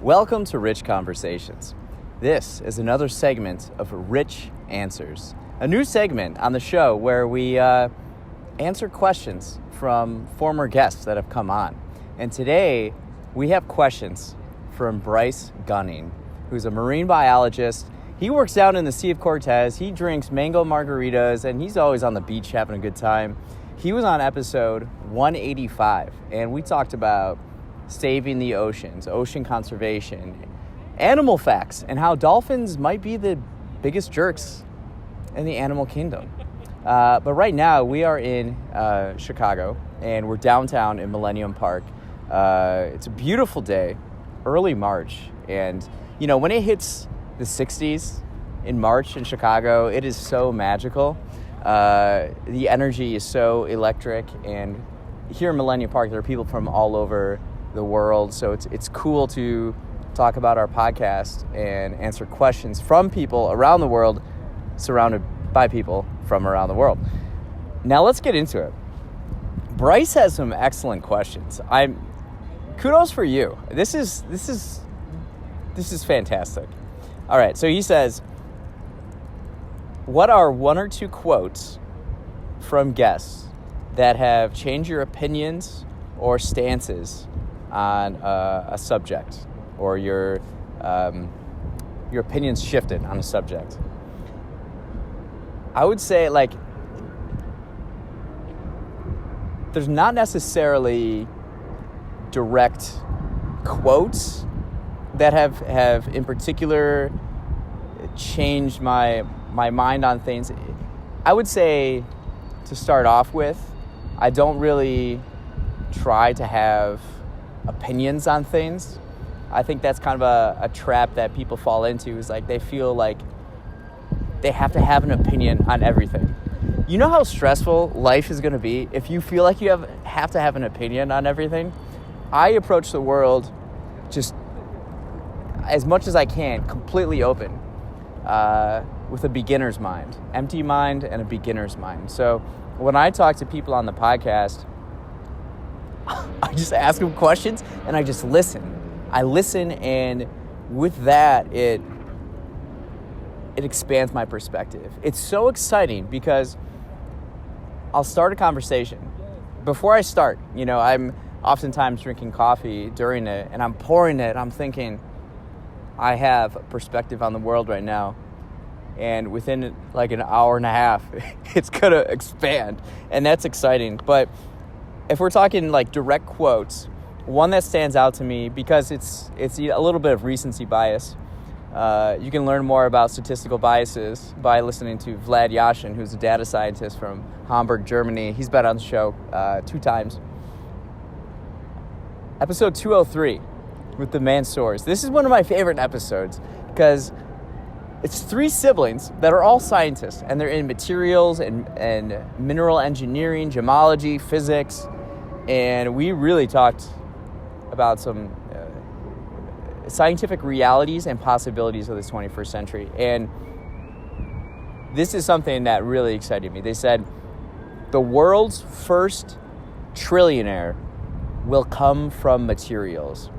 Welcome to Rich Conversations. This is another segment of Rich Answers, a new segment on the show where we answer questions from former guests that have come on. And today we have questions from Bryce Gunning, who's a marine biologist. He works down in the Sea of Cortez. He drinks mango margaritas, and he's always on the beach having a good time. He was on episode 185, and we talked about saving the oceans, ocean conservation, animal facts, and how dolphins might be the biggest jerks in the animal kingdom. But right now, we are in Chicago, and we're downtown in Millennium Park. It's a beautiful day, early March, and you know, when it hits the 60s in March in Chicago, it is so magical. The energy is so electric, and here in Millennium Park, there are people from all over the world, so it's cool to talk about our podcast and answer questions from people around the world, surrounded by people from around the world. Now let's get into it. Bryce has some excellent questions. Kudos for you. This is fantastic. All right, so he says, what are one or two quotes from guests that have changed your opinions or stances on a subject, or your opinions shifted on a subject? I would say, like, there's not necessarily direct quotes that have in particular changed my mind on things. I would say, to start off with, I don't really try to have opinions on things. I think that's kind of a trap that people fall into, is like they feel like they have to have an opinion on everything. You know how stressful life is going to be if you feel like you have to have an opinion on everything? I approach the world just as much as I can, completely open, with a beginner's mind, empty mind and a beginner's mind. So when I talk to people on the podcast, I just ask them questions and I just listen. I listen, and with that, it expands my perspective. It's so exciting because I'll start a conversation. Before I start, you know, I'm oftentimes drinking coffee during it, and I'm pouring it. I'm thinking, I have a perspective on the world right now, and within like an hour and a half, it's going to expand, and that's exciting. But if we're talking like direct quotes, one that stands out to me, because it's a little bit of recency bias. You can learn more about statistical biases by listening to Vlad Yashin, who's a data scientist from Hamburg, Germany. He's been on the show 2 times. Episode 203 with the Mansours. This is one of my favorite episodes because it's 3 siblings that are all scientists, and they're in materials and mineral engineering, gemology, physics, and we really talked about some scientific realities and possibilities of the 21st century. And this is something that really excited me. They said, the world's first trillionaire will come from materials.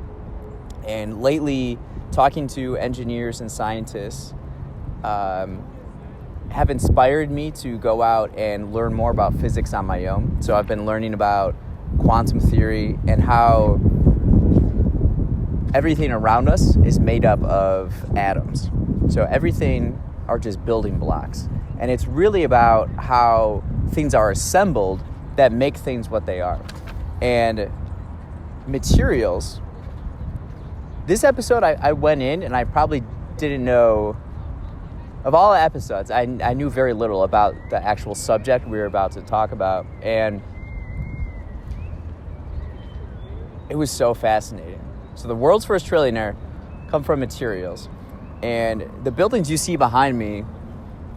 And lately, talking to engineers and scientists have inspired me to go out and learn more about physics on my own. So I've been learning about quantum theory and how everything around us is made up of atoms. So everything are just building blocks. And it's really about how things are assembled that make things what they are. And materials, this episode I went in and I probably didn't know, of all the episodes, I knew very little about the actual subject we were about to talk about. And it was so fascinating. So the world's first trillionaire come from materials. And the buildings you see behind me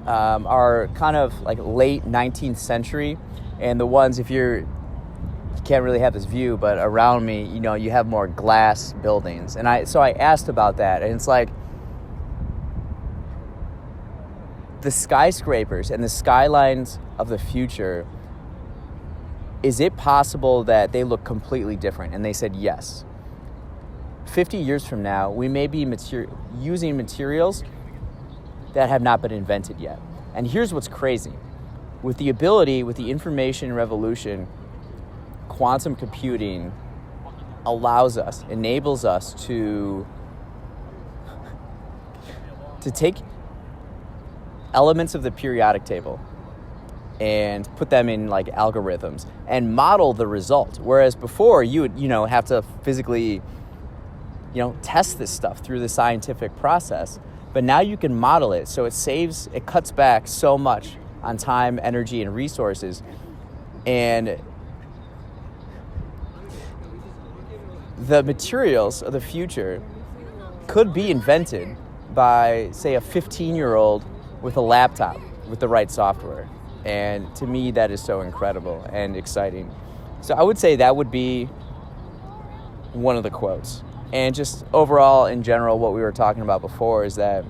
are kind of like late 19th century. And the ones, if you can't really have this view, but around me, you know, you have more glass buildings. And so I asked about that. And it's like, the skyscrapers and the skylines of the future, is it possible that they look completely different? And they said yes. 50 years from now, we may be using materials that have not been invented yet. And here's what's crazy. With the information revolution, quantum computing enables us to take elements of the periodic table and put them in like algorithms and model the result. Whereas before you would, have to physically, test this stuff through the scientific process. But now you can model it, so it cuts back so much on time, energy, and resources. And the materials of the future could be invented by, say, a 15-year-old with a laptop with the right software. And to me, that is so incredible and exciting. So I would say that would be one of the quotes. And just overall, in general, what we were talking about before is that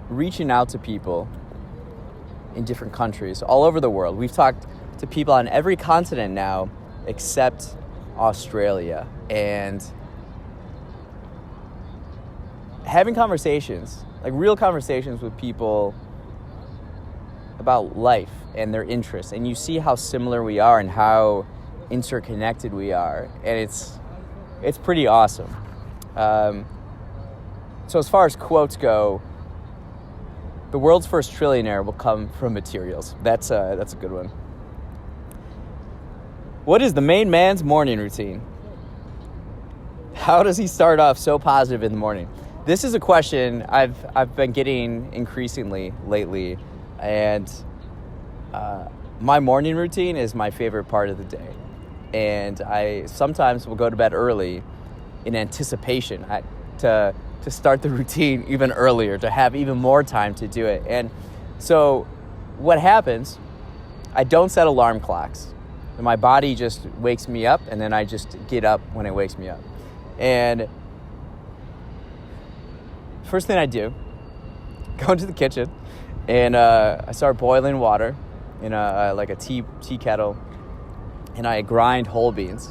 reaching out to people in different countries all over the world. We've talked to people on every continent now except Australia. And having conversations, like real conversations with people about life and their interests. And you see how similar we are and how interconnected we are, and it's pretty awesome. So as far as quotes go, the world's first trillionaire will come from materials. That's a good one. What is the main man's morning routine? How does he start off so positive in the morning? This is a question I've been getting increasingly lately, and my morning routine is my favorite part of the day. And I sometimes will go to bed early in anticipation to start the routine even earlier, to have even more time to do it. And so what happens, I don't set alarm clocks. My body just wakes me up, and then I just get up when it wakes me up. And first thing I do, go into the kitchen, and I start boiling water in a tea kettle. And I grind whole beans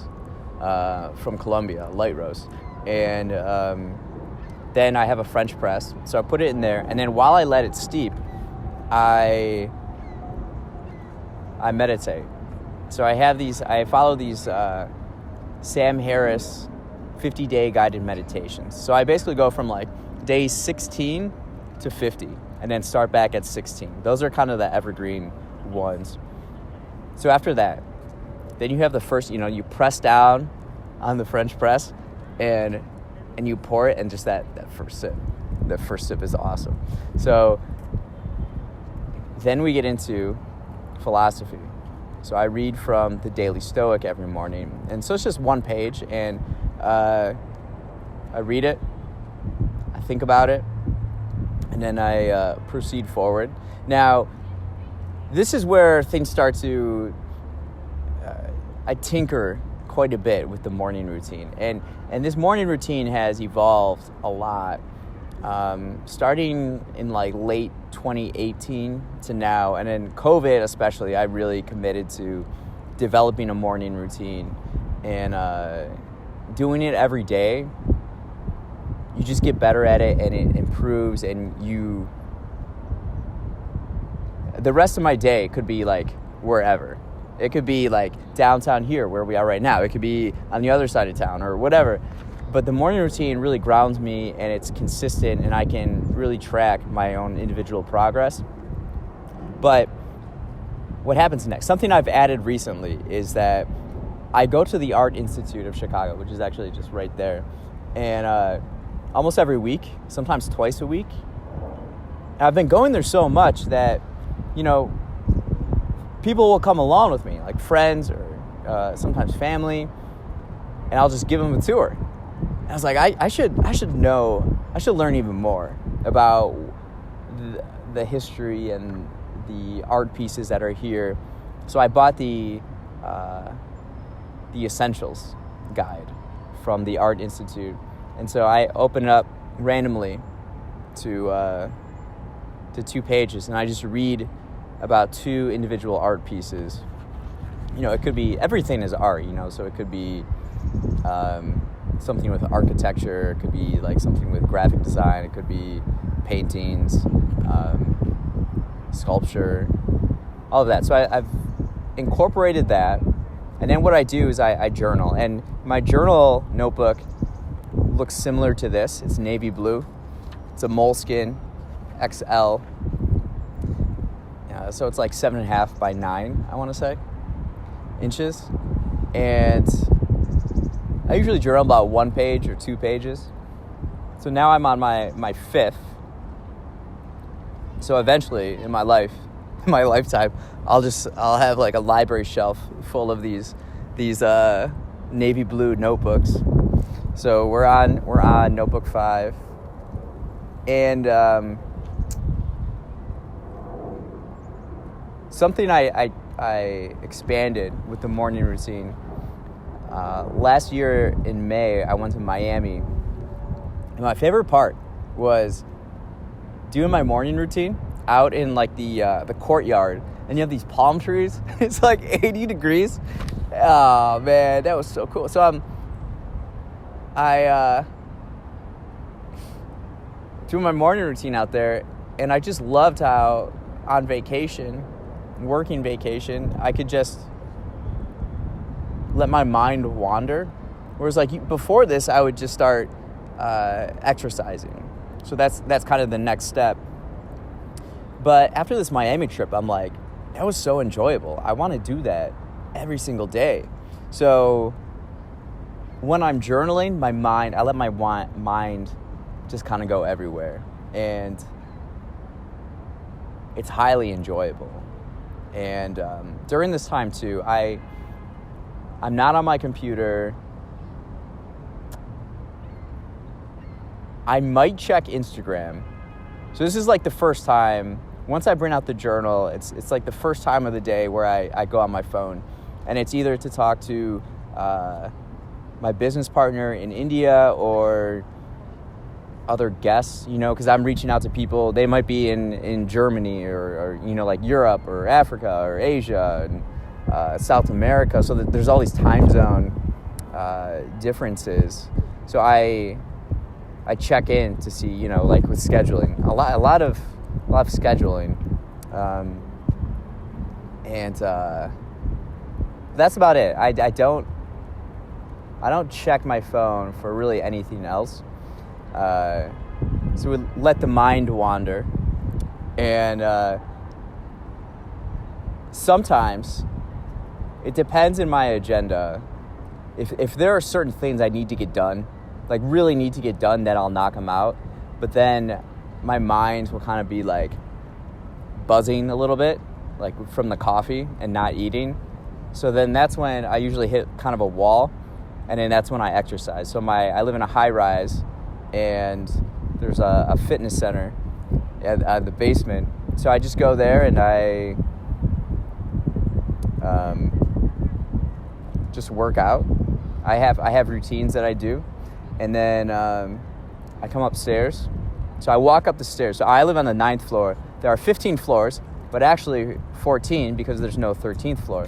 from Colombia, light roast. And then I have a French press. So I put it in there. And then while I let it steep, I meditate. So I follow these Sam Harris 50-day guided meditations. So I basically go from like day 16 to 50 and then start back at 16. Those are kind of the evergreen ones. So after that, then you have the first, you press down on the French press and you pour it, and just that first sip. The first sip is awesome. So then we get into philosophy. So I read from the Daily Stoic every morning. And so it's just one page, and I read it, I think about it, and then I proceed forward. Now, this is where things start to... I tinker quite a bit with the morning routine. And this morning routine has evolved a lot, starting in like late 2018 to now. And in COVID especially, I really committed to developing a morning routine and doing it every day. You just get better at it, and it improves, and the rest of my day could be like wherever. It could be like downtown here where we are right now. It could be on the other side of town or whatever. But the morning routine really grounds me, and it's consistent, and I can really track my own individual progress. But what happens next? Something I've added recently is that I go to the Art Institute of Chicago, which is actually just right there. And almost every week, sometimes twice a week. And I've been going there so much that, people will come along with me, like friends or sometimes family, and I'll just give them a tour. And I was like, I should learn even more about the history and the art pieces that are here. So I bought the Essentials guide from the Art Institute, and so I open it up randomly to 2 pages, and I just read about 2 individual art pieces. It could be, everything is art, so it could be something with architecture. It could be like something with graphic design. It could be paintings, sculpture, all of that. So I've incorporated that. And then what I do is I journal. And my journal notebook looks similar to this. It's navy blue. It's a Moleskine XL. So it's like 7.5 by 9, I want to say, inches. And I usually journal about 1 page or 2 pages. So now I'm on my 5th. So eventually in my lifetime, I'll have like a library shelf full of these navy blue notebooks. So we're on notebook 5. And something I expanded with the morning routine. Last year in May, I went to Miami. And my favorite part was doing my morning routine out in like the courtyard. And you have these palm trees. It's like 80 degrees. Oh, man, that was so cool. So I doing my morning routine out there. And I just loved how on vacation, working vacation, I could just let my mind wander. Whereas like before this, I would just start exercising. So that's kind of the next step. But after this Miami trip, I'm like, that was so enjoyable. I want to do that every single day. So when I'm journaling, I let my mind just kind of go everywhere. And it's highly enjoyable. And during this time too, I'm not on my computer. I might check Instagram. So this is like the first time, once I bring out the journal, it's like the first time of the day where I go on my phone. And it's either to talk to my business partner in India or other guests, because I'm reaching out to people. They might be in Germany or like Europe or Africa or Asia and South America. So there's all these time zone differences. So I check in to see, like with scheduling, a lot of scheduling, and that's about it. I don't check my phone for really anything else. So we let the mind wander, and sometimes it depends in my agenda. If there are certain things I need to get done, like really need to get done, then I'll knock them out. But then my mind will kind of be like buzzing a little bit, like from the coffee and not eating. So then that's when I usually hit kind of a wall, and then that's when I exercise. So I live in a high rise, and there's a fitness center at the basement. So I just go there and I just work out. I have routines that I do, and then I come upstairs. So I walk up the stairs. So I live on the 9th floor. There are 15 floors, but actually 14 because there's no 13th floor.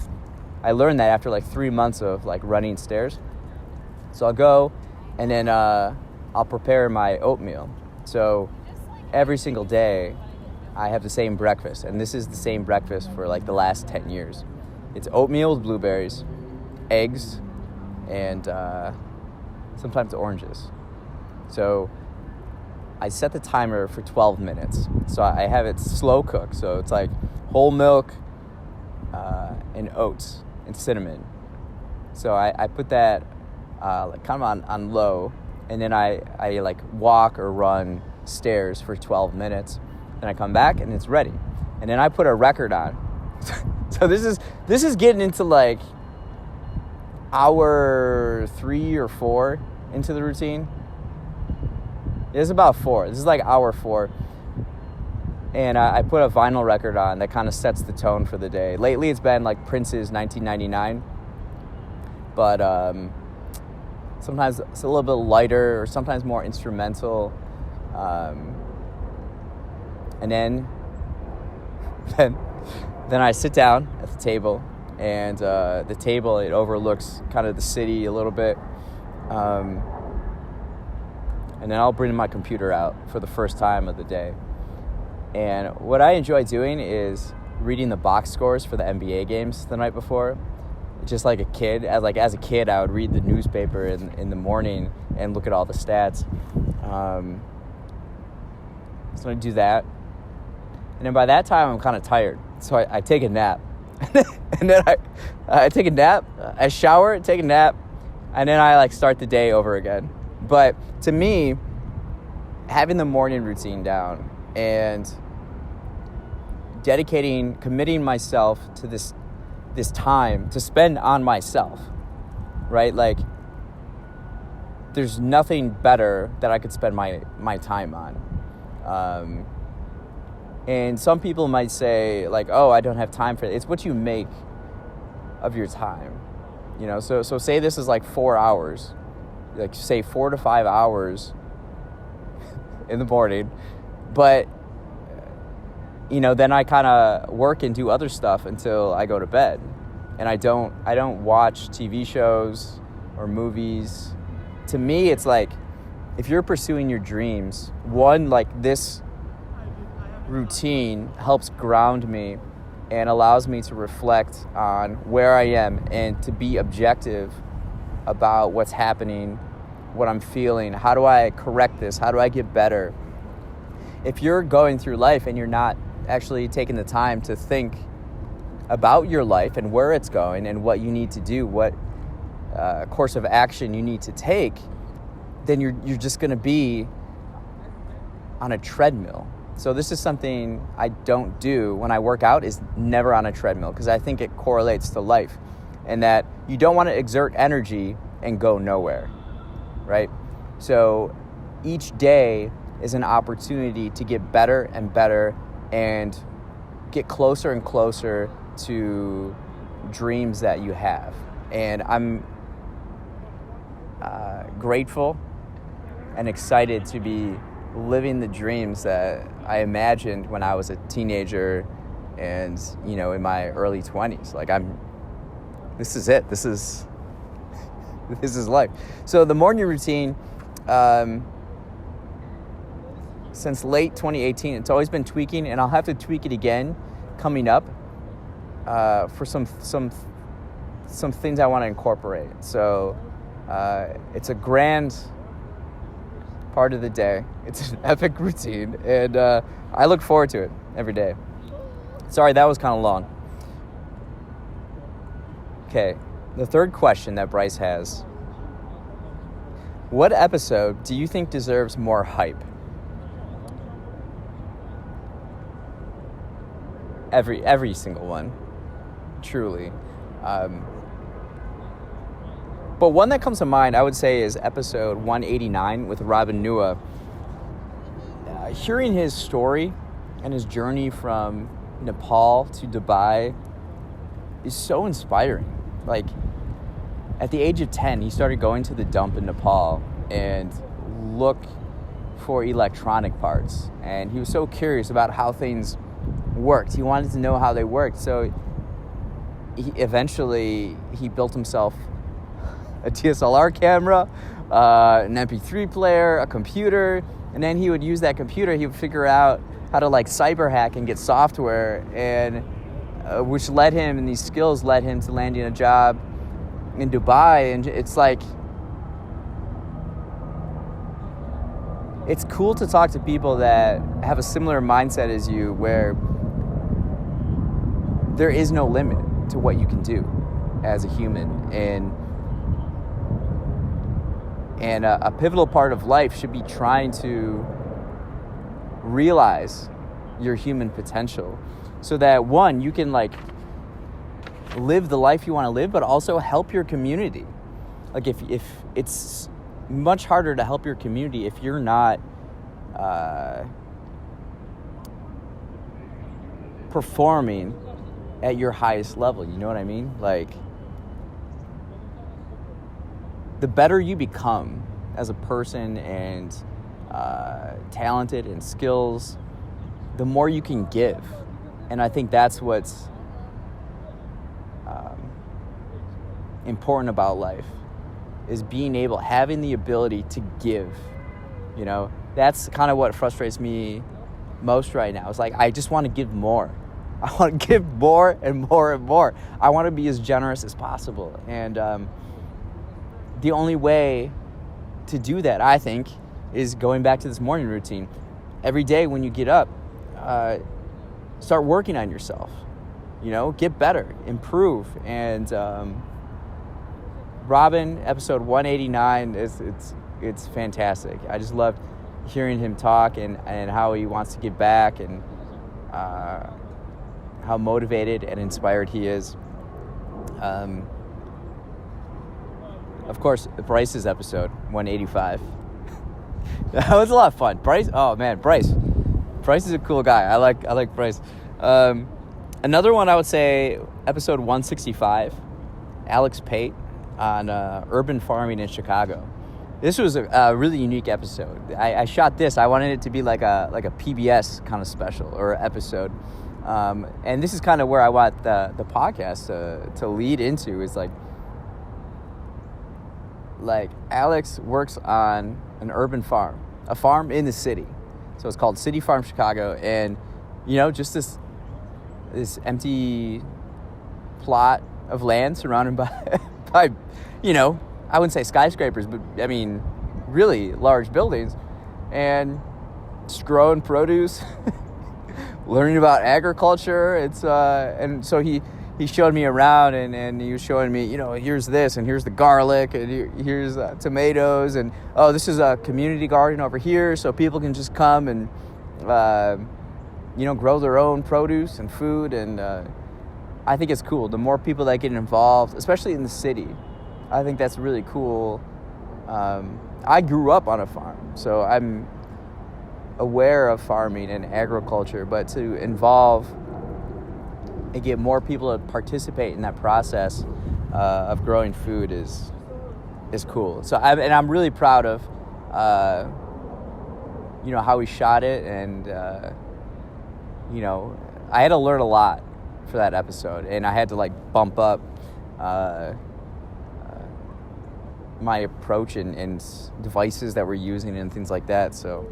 I learned that after like 3 months of like running stairs. So I'll go, and then I'll prepare my oatmeal. So every single day I have the same breakfast, and this is the same breakfast for like the last 10 years. It's oatmeal with blueberries, eggs, and sometimes oranges. So I set the timer for 12 minutes. So I have it slow cook. So it's like whole milk and oats and cinnamon. So I put that like kind of on low, and then I like walk or run stairs for 12 minutes. Then I come back and it's ready. And then I put a record on. So this is getting into like hour 3 or 4 into the routine. It's about 4. This is like hour 4. And I put a vinyl record on that kind of sets the tone for the day. Lately it's been like Prince's 1999. But sometimes it's a little bit lighter, or sometimes more instrumental. And then I sit down at the table, and the table, it overlooks kind of the city a little bit. And then I'll bring my computer out for the first time of the day. And what I enjoy doing is reading the box scores for the NBA games the night before. Just like a kid, as a kid, I would read the newspaper in the morning and look at all the stats. So I do that. And then by that time, I'm kind of tired. So I take a nap. And then I take a nap, I shower, take a nap, and then I start the day over again. But to me, having the morning routine down and committing myself to this time to spend on myself, right? There's nothing better that I could spend my time on. And some people might say, oh, I don't have time for it. It's what you make of your time. So say this is 4 hours. Say 4 to 5 hours in the morning. But, then I kind of work and do other stuff until I go to bed. And I don't watch TV shows or movies. To me, it's if you're pursuing your dreams, this routine helps ground me and allows me to reflect on where I am and to be objective about what's happening, what I'm feeling, how do I correct this, how do I get better. If you're going through life and you're not actually taking the time to think about your life and where it's going and what you need to do, what course of action you need to take, then you're just going to be on a treadmill. So this is something I don't do when I work out, is never on a treadmill, because I think it correlates to life, and that you don't want to exert energy and go nowhere, right? So each day is an opportunity to get better and better and get closer and closer to dreams that you have. And I'm grateful and excited to be living the dreams that I imagined when I was a teenager and, in my early 20s. This is it. This is life. So the morning routine, since late 2018, it's always been tweaking, and I'll have to tweak it again coming up for some things I want to incorporate. So it's a grand part of the day. It's an epic routine, and I look forward to it every day. Sorry, that was kind of long. Okay, the third question that Bryce has: what episode do you think deserves more hype? Every single one, truly. But one that comes to mind, I would say, is episode 189 with Robin Nua. Hearing his story and his journey from Nepal to Dubai is so inspiring. At the age of 10, he started going to the dump in Nepal and look for electronic parts. And he was so curious about how things worked. He wanted to know how they worked. So eventually he built himself a DSLR camera, an MP3 player, a computer, and then he would use that computer. He would figure out how to cyber hack and get software, and which led him, and these skills led him to landing a job in Dubai. And it's cool to talk to people that have a similar mindset as you, where there is no limit to what you can do as a human. And a pivotal part of life should be trying to realize your human potential, so that, one, you can live the life you want to live, but also help your community. If it's much harder to help your community if you're not performing at your highest level. You know what I mean? The better you become as a person and talented and skills, the more you can give. And I think that's what's important about life, is having the ability to give. You know, that's kind of what frustrates me most right now. It's like, I just want to give more. I want to give more and more and more. I want to be as generous as possible. And the only way to do that, I think, is going back to this morning routine. Every day when you get up, start working on yourself. You know, get better, improve. And Robin, episode 189, it's fantastic. I just love hearing him talk and how he wants to get back, and how motivated and inspired he is. Of course, Bryce's episode 185. That was a lot of fun. Bryce, oh man, Bryce is a cool guy. I like Bryce. Another one I would say, episode 165, Alex Pate on urban farming in Chicago. This was a really unique episode. I shot this. I wanted it to be like a PBS kind of special or episode. And this is kind of where I want the podcast to lead into, is like Alex works on an urban farm, a farm in the city. So it's called City Farm Chicago. And, you know, just this empty plot of land surrounded by, you know, I wouldn't say skyscrapers, but I mean, really large buildings, and just growing produce, learning about agriculture. It's and so he showed me around, and he was showing me, you know, here's this, and here's the garlic, and here's tomatoes, and oh, this is a community garden over here, so people can just come and you know, grow their own produce and food. And I think it's cool. The more people that get involved, especially in the city, I think that's really cool. I grew up on a farm, so I'm aware of farming and agriculture, but to involve and get more people to participate in that process of growing food is cool. So I'm really proud of you know, how we shot it, and you know, I had to learn a lot for that episode, and I had to like bump up my approach and devices that we're using and things like that. So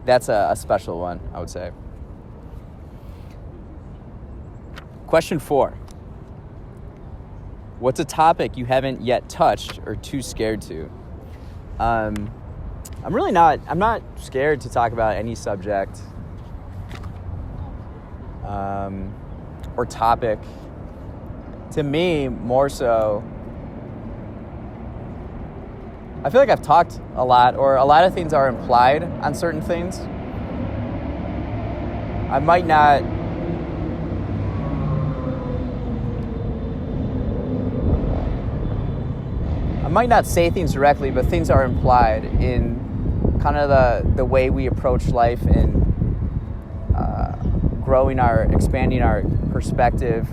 that's a special one, I would say. Question 4. What's a topic you haven't yet touched or too scared to? I'm not scared to talk about any subject or topic. To me, more so, I feel like I've talked a lot, or a lot of things are implied on certain things. I might not say things directly, but things are implied in kind of the way we approach life, and expanding our perspective.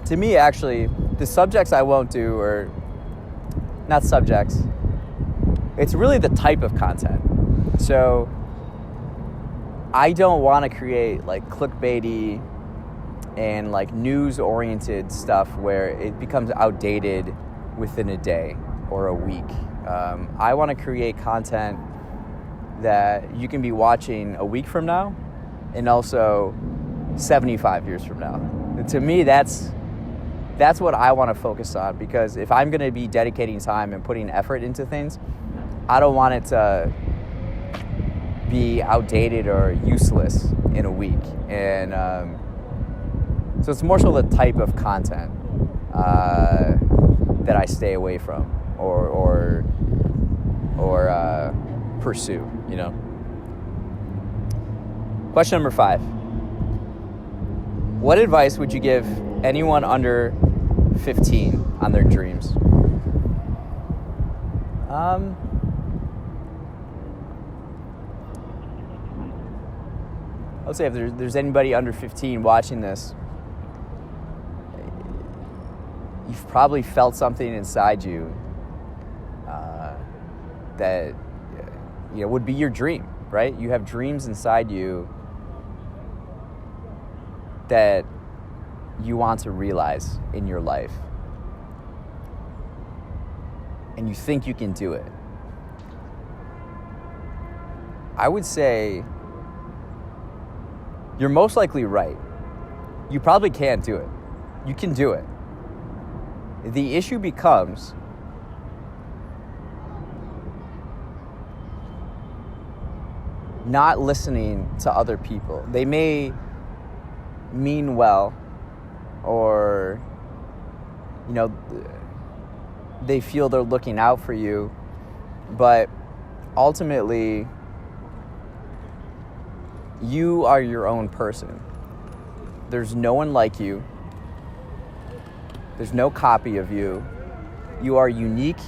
To me, actually, the subjects I won't do, or not subjects, it's really the type of content. So I don't want to create like clickbaity and like news-oriented stuff where it becomes outdated within a day or a week. I want to create content that you can be watching a week from now and also 75 years from now. And to me, that's what I want to focus on, because if I'm going to be dedicating time and putting effort into things, I don't want it to be outdated or useless in a week. And so it's more so the type of content that I stay away from or pursue, you know. Question number 5. What advice would you give anyone under 15 on their dreams? I would say if there's anybody under 15 watching this, you've probably felt something inside you that would be your dream, right? You have dreams inside you that you want to realize in your life. and you think you can do it, I would say you're most likely right. You probably can do it. You can do it. The issue becomes not listening to other people. They may mean well, or, you know, they feel they're looking out for you, but ultimately, you are your own person. There's no one like you. There's no copy of you. You are a unique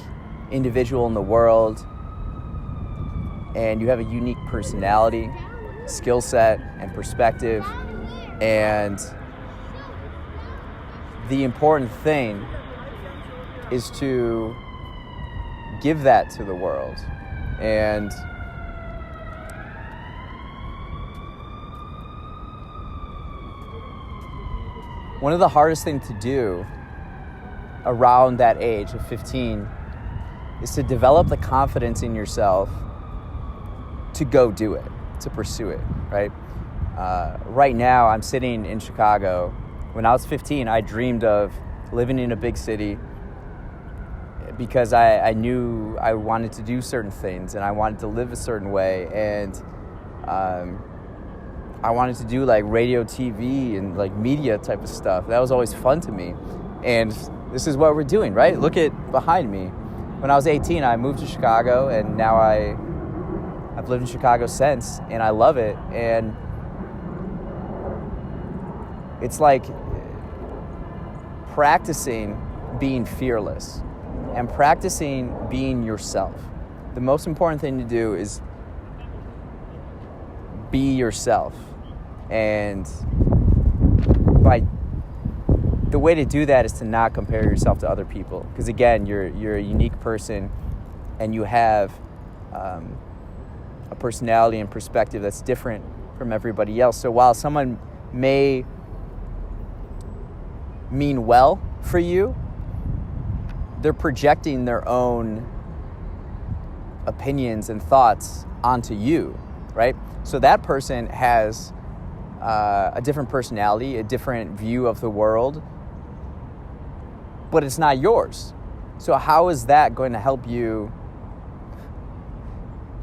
individual in the world, and you have a unique personality, skill set, and perspective. And the important thing is to give that to the world. And one of the hardest things to do around that age of 15 is to develop the confidence in yourself to go do it, to pursue it, right? Right now, I'm sitting in Chicago. When I was 15, I dreamed of living in a big city because I knew I wanted to do certain things and I wanted to live a certain way. And I wanted to do like radio, TV, and like media type of stuff. That was always fun to me. And this is what we're doing, right? Look at behind me. When I was 18, I moved to Chicago, and now I've lived in Chicago since, and I love it. And it's like practicing being fearless and practicing being yourself. The most important thing to do is be yourself. And the way to do that is to not compare yourself to other people. Because again, you're a unique person, and you have a personality and perspective that's different from everybody else. So while someone may mean well for you, they're projecting their own opinions and thoughts onto you, right? So that person has a different personality, a different view of the world, but it's not yours. So how is that going to help you?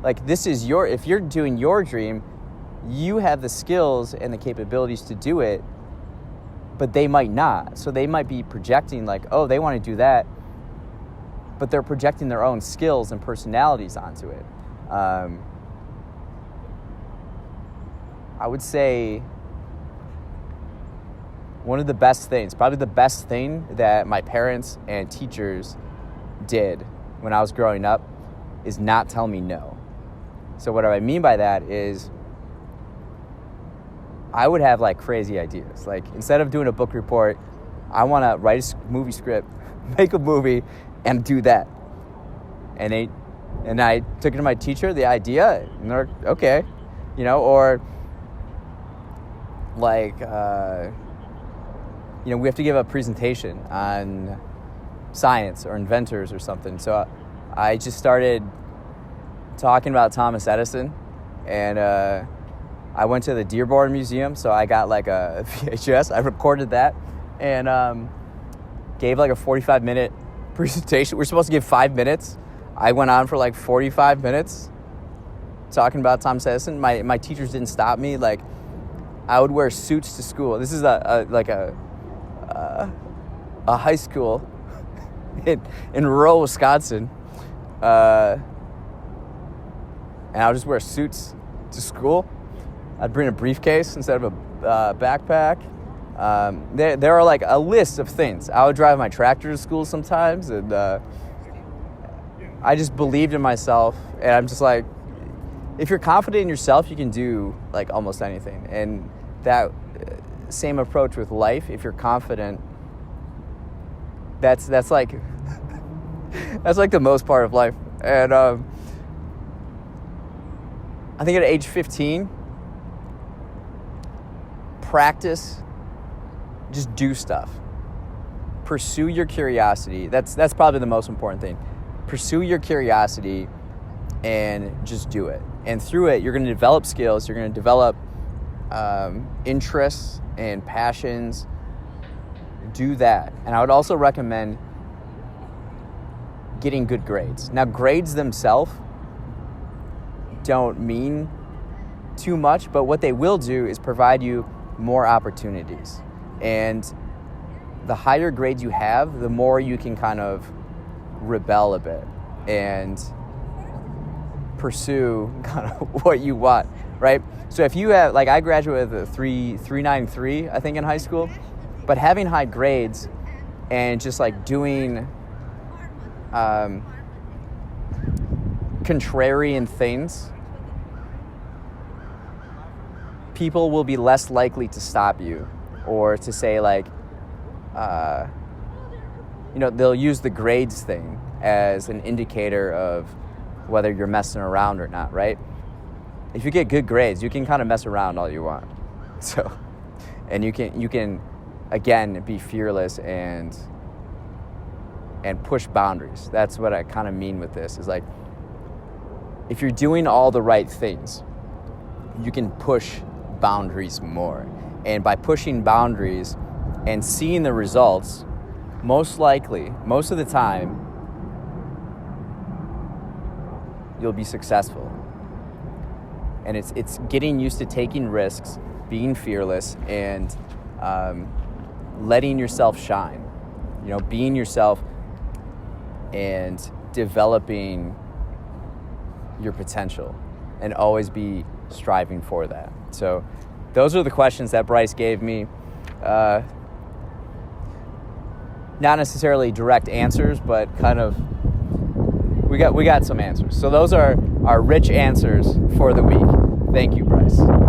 Like, this is if you're doing your dream, you have the skills and the capabilities to do it, but they might not. So they might be projecting like, oh, they want to do that, but they're projecting their own skills and personalities onto it. I would say one of the best things, probably the best thing that my parents and teachers did when I was growing up is not tell me no. So what I mean by that is I would have like crazy ideas. Like, instead of doing a book report, I want to write a movie script, make a movie, and do that. And I took it to my teacher, the idea, and they're okay, you know, or like, you know, we have to give a presentation on science or inventors or something. So I just started talking about Thomas Edison, and I went to the Dearborn Museum, so I got like a VHS. I recorded that and gave like a 45-minute presentation. We're supposed to give 5 minutes. I went on for like 45 minutes talking about Thomas Edison. My teachers didn't stop me. Like, I would wear suits to school. This is a high school in rural Wisconsin, and I would just wear suits to school. I'd bring a briefcase instead of a backpack. There are like a list of things. I would drive my tractor to school sometimes, and I just believed in myself. And I'm just like, if you're confident in yourself, you can do like almost anything. And that same approach with life. If you're confident, that's like that's like the most part of life. And I think at age 15, practice, just do stuff. Pursue your curiosity. That's probably the most important thing. pursue your curiosity and just do it. And through it, you're going to develop skills. You're going to develop interests and passions. Do that. And I would also recommend getting good grades. Now, grades themselves don't mean too much, but what they will do is provide you more opportunities. And the higher grades you have, the more you can kind of rebel a bit and pursue kind of what you want, right? So if you have, like I graduated with a 3.93, I think, in high school, but having high grades and just like doing contrarian things, people will be less likely to stop you or to say like, they'll use the grades thing as an indicator of whether you're messing around or not, right? If you get good grades, you can kind of mess around all you want. So, and you can again be fearless and push boundaries. That's what I kind of mean with this, is like, if you're doing all the right things, you can push boundaries more. And by pushing boundaries and seeing the results, most likely, most of the time, you'll be successful. And it's getting used to taking risks, being fearless, and letting yourself shine. Being yourself and developing your potential, and always be striving for that. So those are the questions that Bryce gave me. Not necessarily direct answers, but kind of we got some answers. So those are our rich answers for the week. Thank you, Bryce.